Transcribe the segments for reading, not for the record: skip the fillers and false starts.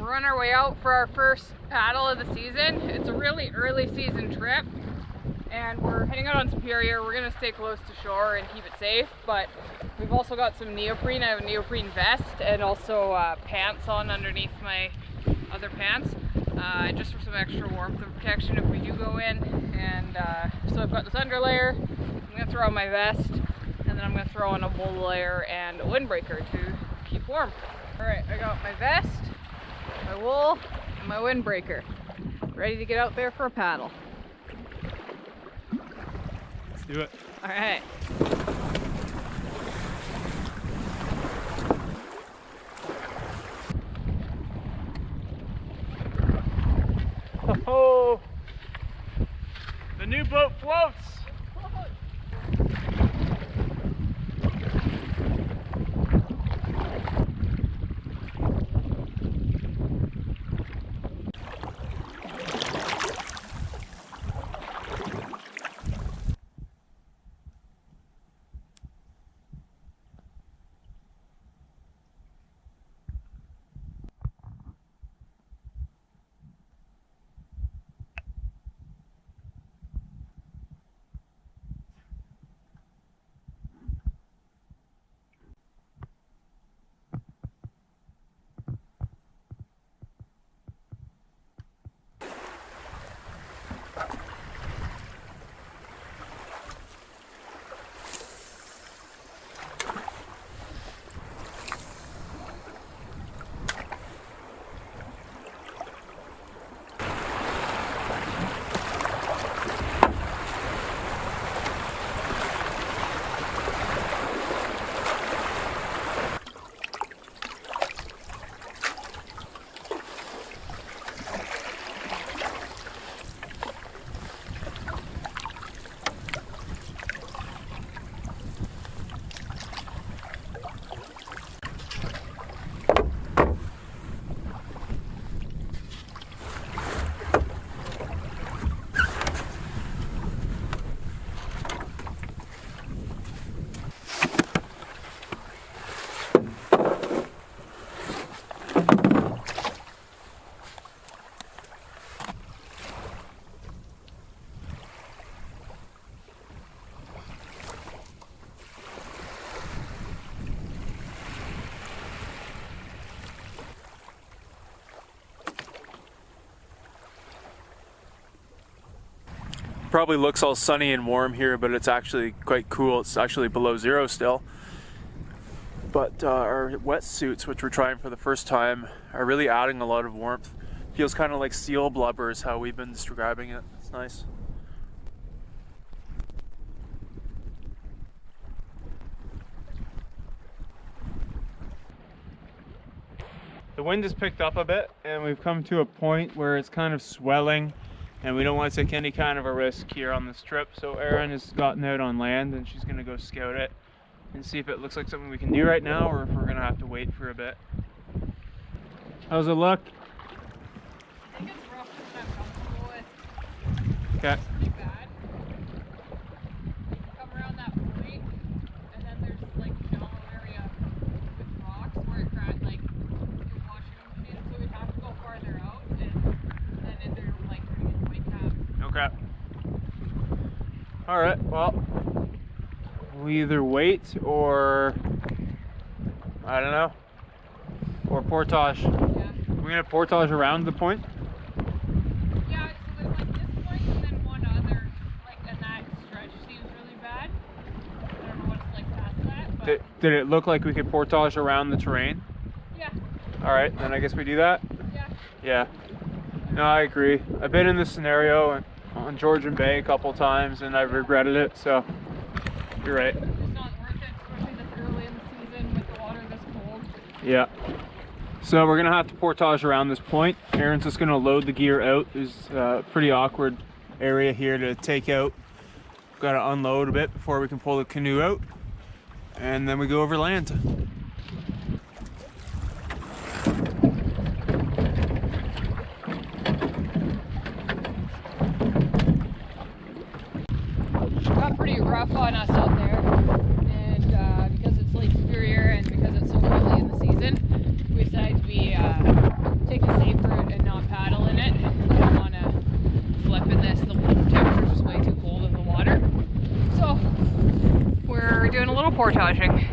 We're on our way out for our first paddle of the season. It's a really early season trip and we're heading out on Superior. We're gonna stay close to shore and keep it safe, but we've also got some neoprene. I have a neoprene vest and also pants on underneath my other pants, just for some extra warmth and protection if we do go in. And so I've got this underlayer. I'm gonna throw on my vest, and then I'm gonna throw on a wool layer and a windbreaker to keep warm. All right, I got my vest, my wool, and my windbreaker. Ready to get out there for a paddle. Let's do it. All right. Oh, the new boat floats. Probably looks all sunny and warm here, but it's actually quite cool. It's actually below zero still. But our wetsuits, which we're trying for the first time, are really adding a lot of warmth. Feels kind of like seal blubber is how we've been describing it. It's nice. The wind has picked up a bit and we've come to a point where it's kind of swelling. And we don't want to take any kind of a risk here on this trip. So Erin has gotten out on land and she's going to go scout it and see if it looks like something we can do right now or if we're going to have to wait for a bit. How's it look? I think it's rougher than I'm comfortable with. Okay. It's pretty bad. Come around that point and then there's like a shallow area with rocks where it cried like your washing machine. So we'd have to go farther out and they're like white caps. Okay. All right, well, we either wait or, I don't know, or portage. Yeah. We're gonna portage around the point? Yeah, so there's like this point and then one other, like, and that stretch seems really bad. I don't know what it's like past that, but... Did it look like we could portage around the terrain? Yeah. All right, then I guess we do that? Yeah. Yeah. No, I agree. I've been in this scenario on Georgian Bay a couple times and I've regretted it, so you're right. It's not worth it, especially this early in the season with the water this cold. Yeah. So we're gonna have to portage around this point. Erin's just gonna load the gear out. There's a pretty awkward area here to take out. We've got to unload a bit before we can pull the canoe out. And then we go over land. Got pretty rough on us out there, and because it's Lake Superior and because it's so early in the season, we decided to take a portaging.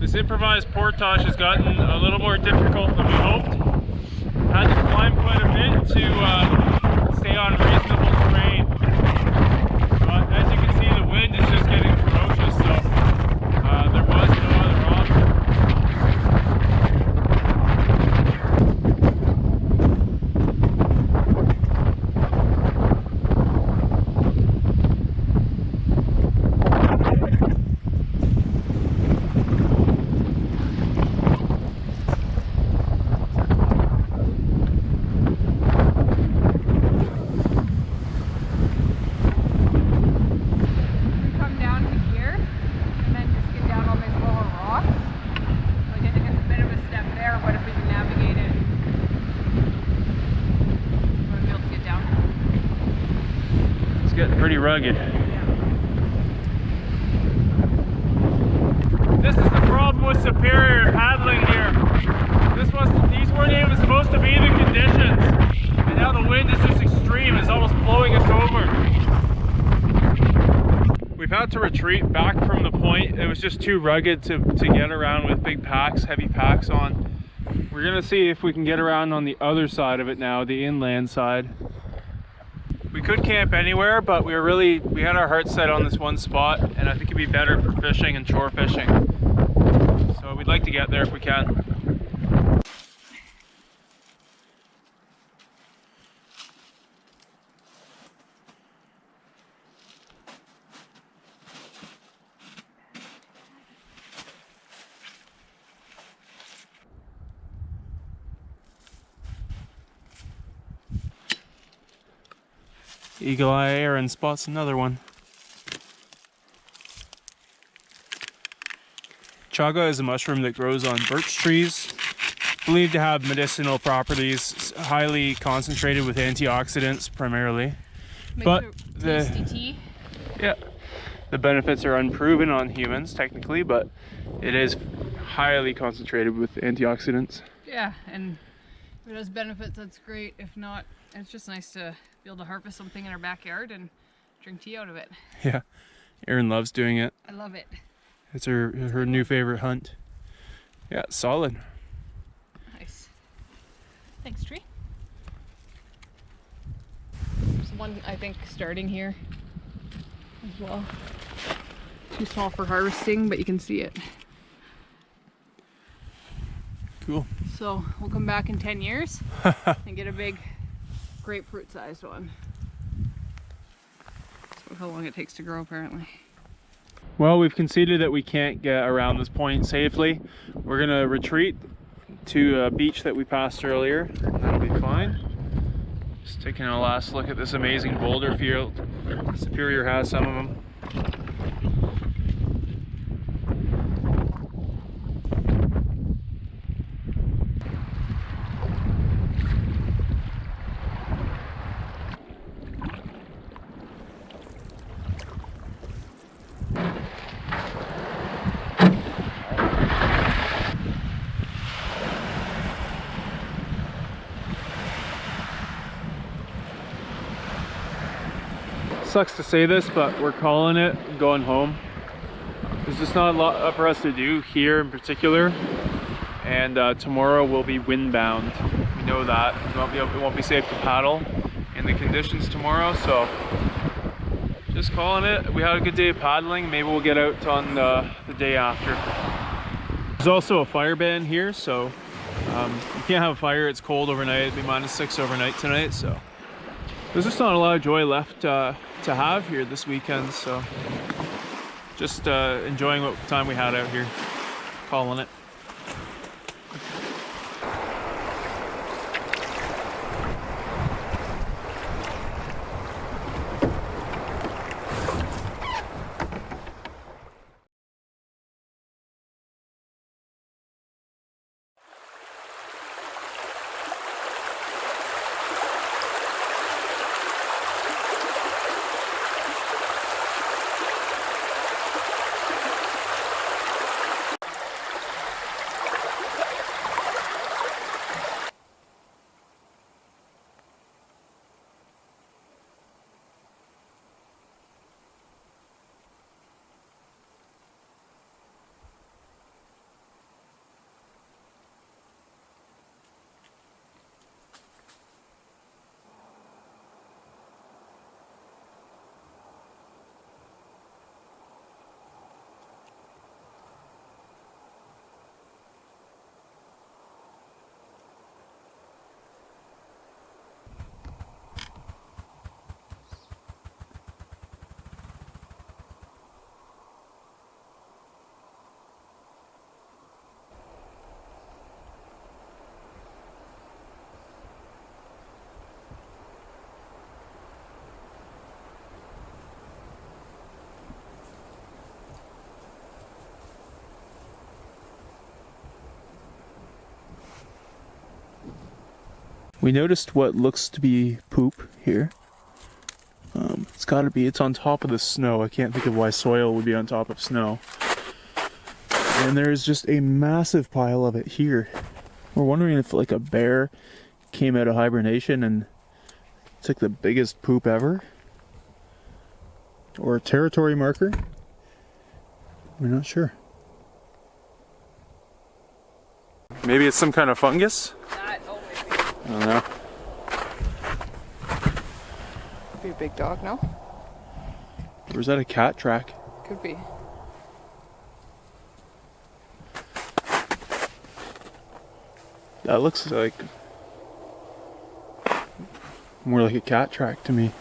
This improvised portage has gotten a little more difficult than we hoped. Had to climb quite a bit to stay on reasonable terrain. But as you can see, the wind is just getting ferocious, so there was no other option. Getting pretty rugged. This is the problem with Superior paddling here. These weren't even supposed to be the conditions, and now the wind is just extreme. It's almost blowing us over. We've had to retreat back from the point. It was just too rugged to get around with big packs, heavy packs on. We're gonna see if we can get around on the other side of it now, the inland side. We could camp anywhere, but we had our hearts set on this one spot, and I think it'd be better for fishing and shore fishing. So we'd like to get there if we can. Eagle Eye Aaron spots another one. Chaga is a mushroom that grows on birch trees, believed to have medicinal properties, highly concentrated with antioxidants primarily. But the benefits are unproven on humans technically, but it is highly concentrated with antioxidants. Yeah, and if it has benefits, that's great. If not, it's just nice to be able to harvest something in our backyard and drink tea out of it. Yeah, Erin loves doing it. I love it. It's her new favorite hunt. Yeah, solid. Nice. Thanks, tree. There's one, I think, starting here as well. Too small for harvesting, but you can see it. Cool. So we'll come back in 10 years and get a big grapefruit-sized one. That's how long it takes to grow, apparently. Well, we've conceded that we can't get around this point safely. We're gonna retreat to a beach that we passed earlier, and that'll be fine. Just taking a last look at this amazing boulder field. Superior has some of them. Sucks to say this, but we're calling it going home. There's just not a lot for us to do here in particular, and tomorrow will be windbound. We know that. It won't be safe to paddle in the conditions tomorrow, so just calling it. We had a good day of paddling. Maybe we'll get out on the day after. There's also a fire ban here, so you can't have a fire. It's cold overnight. It'll be -6 overnight tonight, so there's just not a lot of joy left to have here this weekend, so just enjoying what time we had out here. Calling it. We noticed what looks to be poop here. It's gotta be, it's on top of the snow. I can't think of why soil would be on top of snow. And there's just a massive pile of it here. We're wondering if like a bear came out of hibernation and took the biggest poop ever. Or a territory marker. We're not sure. Maybe it's some kind of fungus? That always I don't know. could be a big dog, no? Or is that a cat track? Could be. That looks like more like a cat track to me.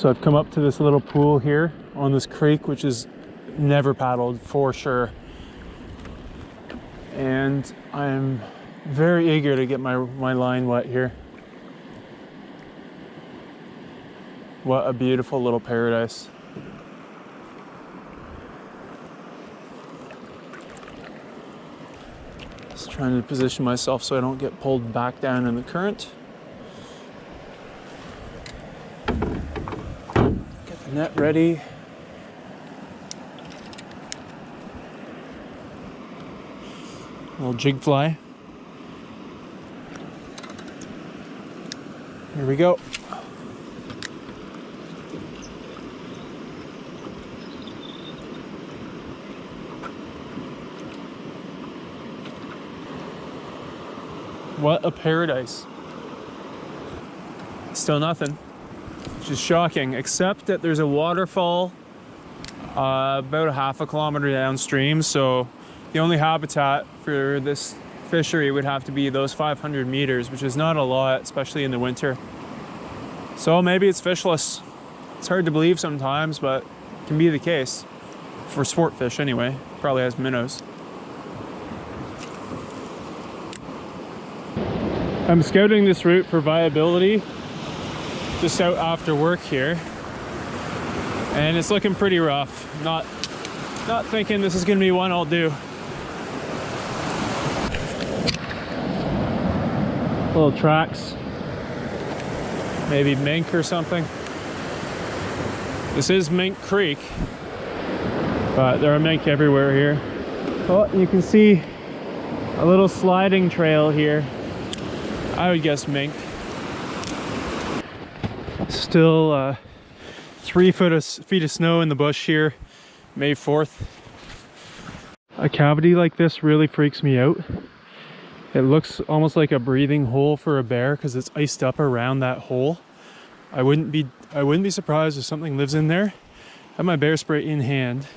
So I've come up to this little pool here on this creek, which is never paddled for sure. And I'm very eager to get my line wet here. What a beautiful little paradise. Just trying to position myself so I don't get pulled back down in the current. Get the net ready. Little jig fly. Here we go. What a paradise. Still nothing, which is shocking, except that there's a waterfall about a half a kilometer downstream. So the only habitat for this fishery would have to be those 500 meters, which is not a lot, especially in the winter. So maybe it's fishless. It's hard to believe sometimes, but it can be the case. For sport fish anyway. Probably has minnows. I'm scouting this route for viability just out after work here, and it's looking pretty rough. Not thinking this is gonna be one I'll do. Little tracks, maybe mink or something. This is Mink Creek, but there are mink everywhere here. Oh, you can see a little sliding trail here. I would guess mink. Still 3 feet of snow in the bush here, May 4th. A cavity like this really freaks me out. It looks almost like a breathing hole for a bear because it's iced up around that hole. I wouldn't be surprised if something lives in there. I have my bear spray in hand.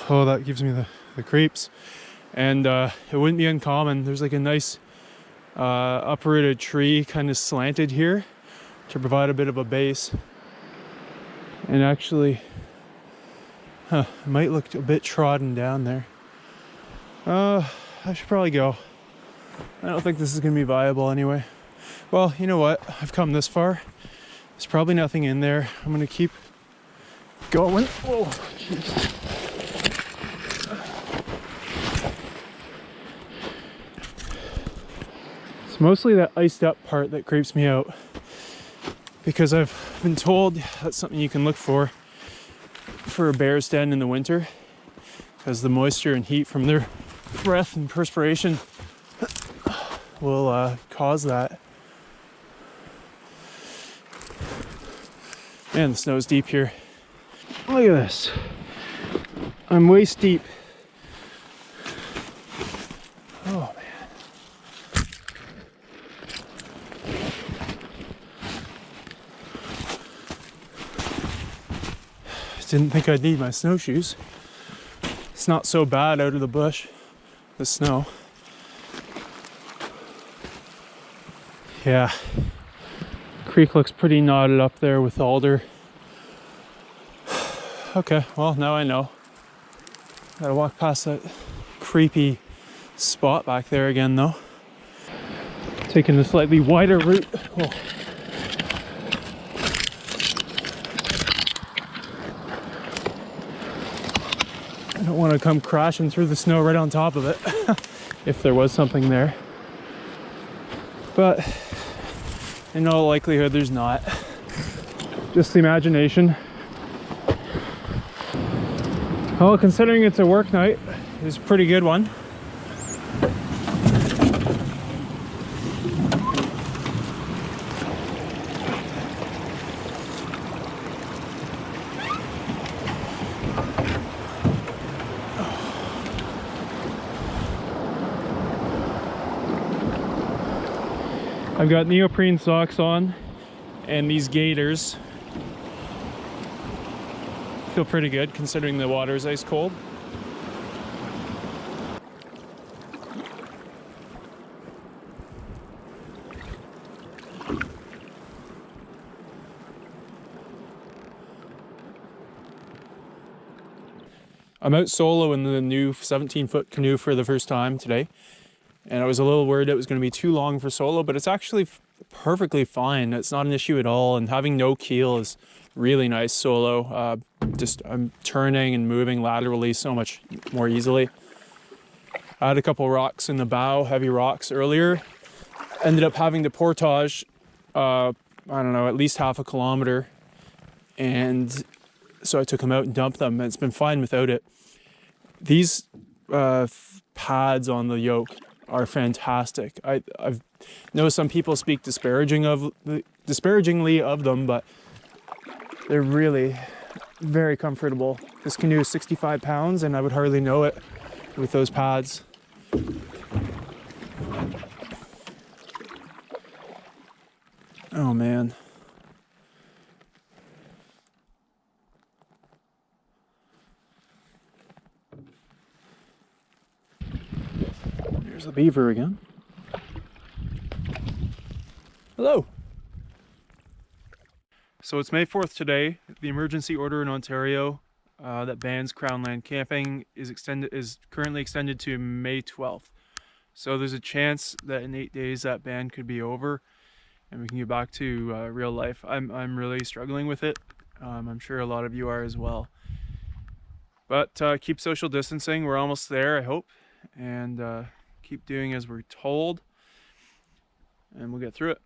Oh, that gives me the creeps. And it wouldn't be uncommon. There's like a nice uprooted tree kind of slanted here to provide a bit of a base. And actually, it might look a bit trodden down there. I should probably go. I don't think this is gonna be viable anyway. Well, you know what? I've come this far. There's probably nothing in there. I'm gonna keep going. Oh, jeez. It's mostly that iced up part that creeps me out, because I've been told that's something you can look for a bear's den in the winter, because the moisture and heat from their breath and perspiration will cause that. Man, the snow's deep here. Look at this. I'm waist deep. Oh man. Didn't think I'd need my snowshoes. It's not so bad out of the bush, the snow. Yeah, creek looks pretty knotted up there with alder. Okay, well now I know. Gotta walk past that creepy spot back there again though. Taking the slightly wider route. Oh. I don't want to come crashing through the snow right on top of it if there was something there. But in all likelihood there's not. Just the imagination. Well, considering it's a work night, it's a pretty good one. I've got neoprene socks on and these gaiters. Feel pretty good considering the water is ice cold. I'm out solo in the new 17-foot canoe for the first time today. And I was a little worried it was going to be too long for solo, but it's actually perfectly fine. It's not an issue at all. And having no keel is really nice solo. I'm turning and moving laterally so much more easily. I had a couple rocks in the bow, heavy rocks earlier. Ended up having to portage, I don't know, at least half a kilometer. And so I took them out and dumped them, and it's been fine without it. These pads on the yoke are fantastic. I've know some people speak disparagingly of them, but they're really very comfortable. This canoe is 65 pounds, and I would hardly know it with those pads. Oh man. There's the beaver again. Hello. So it's May 4th today. The emergency order in Ontario that bans crownland camping is currently extended to May 12th. So there's a chance that in 8 days that ban could be over and we can get back to real life. I'm really struggling with it. I'm sure a lot of you are as well. But keep social distancing. We're almost there, I hope. And keep doing as we're told. And we'll get through it.